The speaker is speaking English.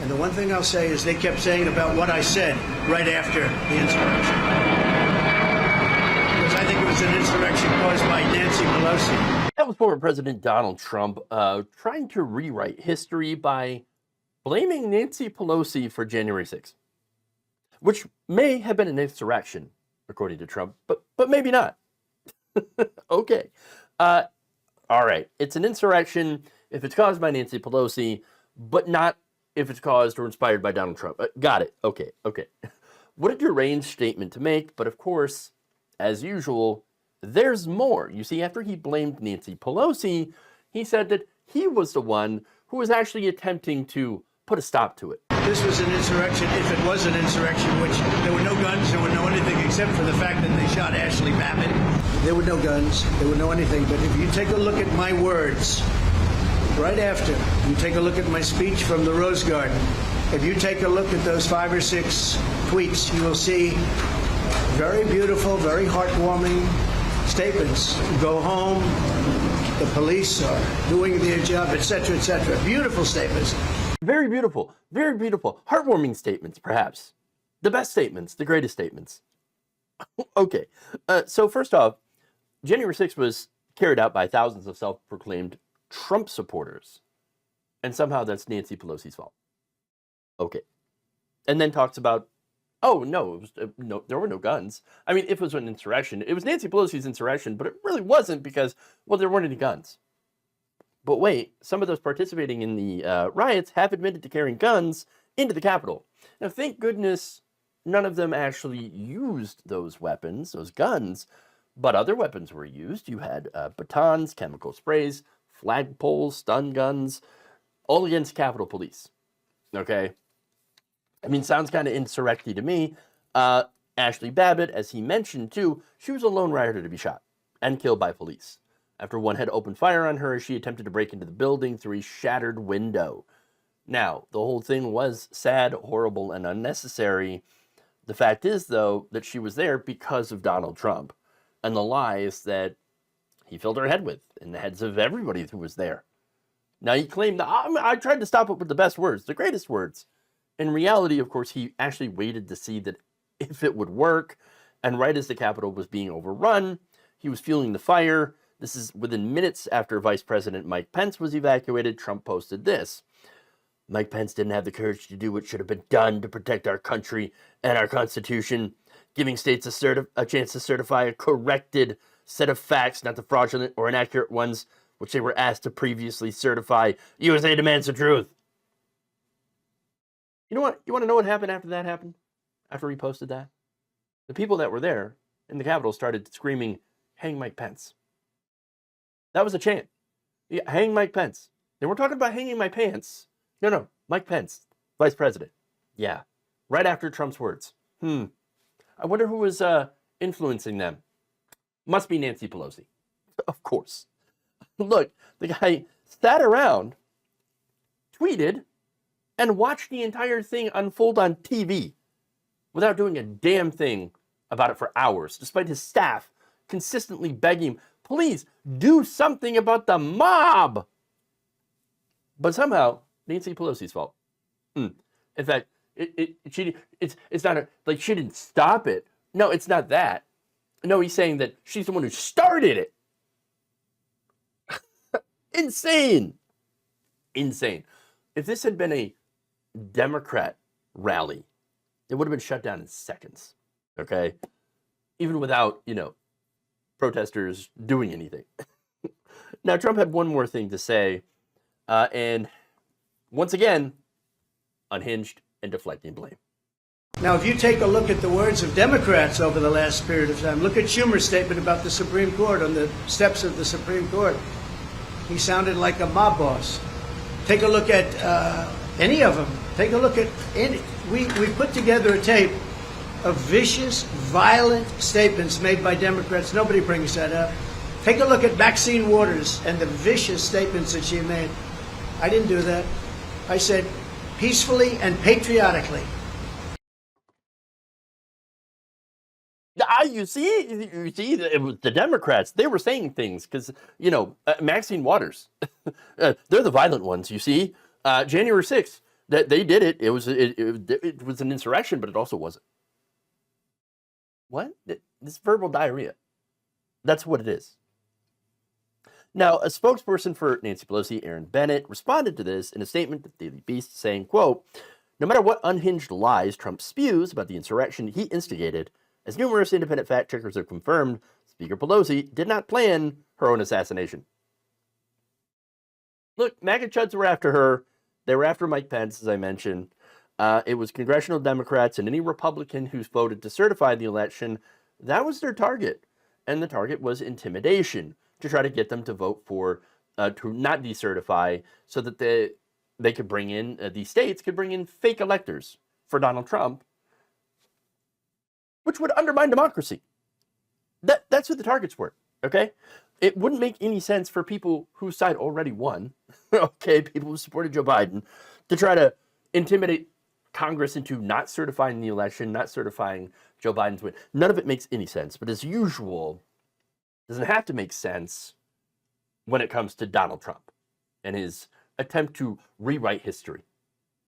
And the one thing I'll say is they kept saying about what I said right after the insurrection. Because I think it was an insurrection caused by Nancy Pelosi. That was former President Donald Trump trying to rewrite history by blaming Nancy Pelosi for January 6th, which may have been an insurrection, according to Trump, but maybe not. Okay. All right. It's an insurrection if it's caused by Nancy Pelosi, but not if it's caused or inspired by Donald Trump. Got it. Okay. What a deranged statement to make, but of course, as usual, there's more. You see, after he blamed Nancy Pelosi, he said that he was the one who was actually attempting to put a stop to it. This was an insurrection, if it was an insurrection, which there were no guns, there were no anything except for the fact that they shot Ashley Babbitt. There were no guns, there were no anything, but if you take a look at my words, right after, you take a look at my speech from the Rose Garden, if you take a look at those 5 or 6 tweets, you will see very beautiful, very heartwarming statements. Go home, the police are doing their job, etc., etc. Beautiful statements. Very beautiful, heartwarming statements, perhaps. The best statements, the greatest statements. Okay, so first off, January 6th was carried out by thousands of self-proclaimed Trump supporters. And somehow that's Nancy Pelosi's fault. Okay. And then talks about, oh, no, there were no guns. I mean, if it was an insurrection, it was Nancy Pelosi's insurrection, but it really wasn't because, well, there weren't any guns. But wait, some of those participating in the riots have admitted to carrying guns into the Capitol. Now, thank goodness none of them actually used those weapons, those guns, but other weapons were used. You had batons, chemical sprays, flagpoles, stun guns, all against Capitol Police. Okay? I mean, sounds kind of insurrecty to me. Ashley Babbitt, as he mentioned too, she was a lone rioter to be shot and killed by police after one had opened fire on her as she attempted to break into the building through a shattered window. Now, the whole thing was sad, horrible, and unnecessary. The fact is, though, that she was there because of Donald Trump and the lies that he filled her head with in the heads of everybody who was there. Now, he claimed that I tried to stop it with the best words, the greatest words. In reality, of course, he actually waited to see that if it would work. And right as the Capitol was being overrun, he was fueling the fire. This is within minutes after Vice President Mike Pence was evacuated. Trump posted this. Mike Pence didn't have the courage to do what should have been done to protect our country and our Constitution, giving states a chance to certify a corrected set of facts, not the fraudulent or inaccurate ones, which they were asked to previously certify. USA demands the truth. You know what? You want to know what happened after that happened? After he posted that? The people that were there in the Capitol started screaming, hang Mike Pence. That was a chant. Yeah, hang Mike Pence. They weren't talking about hanging my pants. No, Mike Pence, Vice President. Yeah, right after Trump's words. I wonder who was influencing them. Must be Nancy Pelosi. Of course. Look, the guy sat around, tweeted, and watched the entire thing unfold on TV without doing a damn thing about it for hours, despite his staff consistently begging him, please do something about the mob. But somehow, Nancy Pelosi's fault. In fact, it's not like she didn't stop it. No, it's not that. No, he's saying that she's the one who started it. Insane. If this had been a Democrat rally, it would have been shut down in seconds. Okay? Even without, protesters doing anything. Now, Trump had one more thing to say, and once again, unhinged and deflecting blame. Now, if you take a look at the words of Democrats over the last period of time, look at Schumer's statement about the Supreme Court on the steps of the Supreme Court. He sounded like a mob boss. Take a look at any of them. Take a look at any. We put together a tape of vicious, violent statements made by Democrats. Nobody brings that up. Take a look at Maxine Waters and the vicious statements that she made. I didn't do that. I said peacefully and patriotically. You see, it was the Democrats. They were saying things because, Maxine Waters, they're the violent ones, you see. January 6th, That they did it. It was an insurrection, but it also wasn't. What? This verbal diarrhea. That's what it is. Now, a spokesperson for Nancy Pelosi, Aaron Bennett, responded to this in a statement to the Daily Beast saying, quote, "No matter what unhinged lies Trump spews about the insurrection he instigated, as numerous independent fact checkers have confirmed, Speaker Pelosi did not plan her own assassination." Look, MAGA chuds were after her. They were after Mike Pence, as I mentioned. It was congressional Democrats and any Republican who voted to certify the election. That was their target. And the target was intimidation, to try to get them to vote for, to not decertify, so that they could bring in, these states could bring in fake electors for Donald Trump, which would undermine democracy. That's what the targets were, okay? It wouldn't make any sense for people whose side already won, okay, people who supported Joe Biden, to try to intimidate Congress into not certifying the election, not certifying Joe Biden's win. None of it makes any sense, but as usual, doesn't have to make sense when it comes to Donald Trump and his attempt to rewrite history.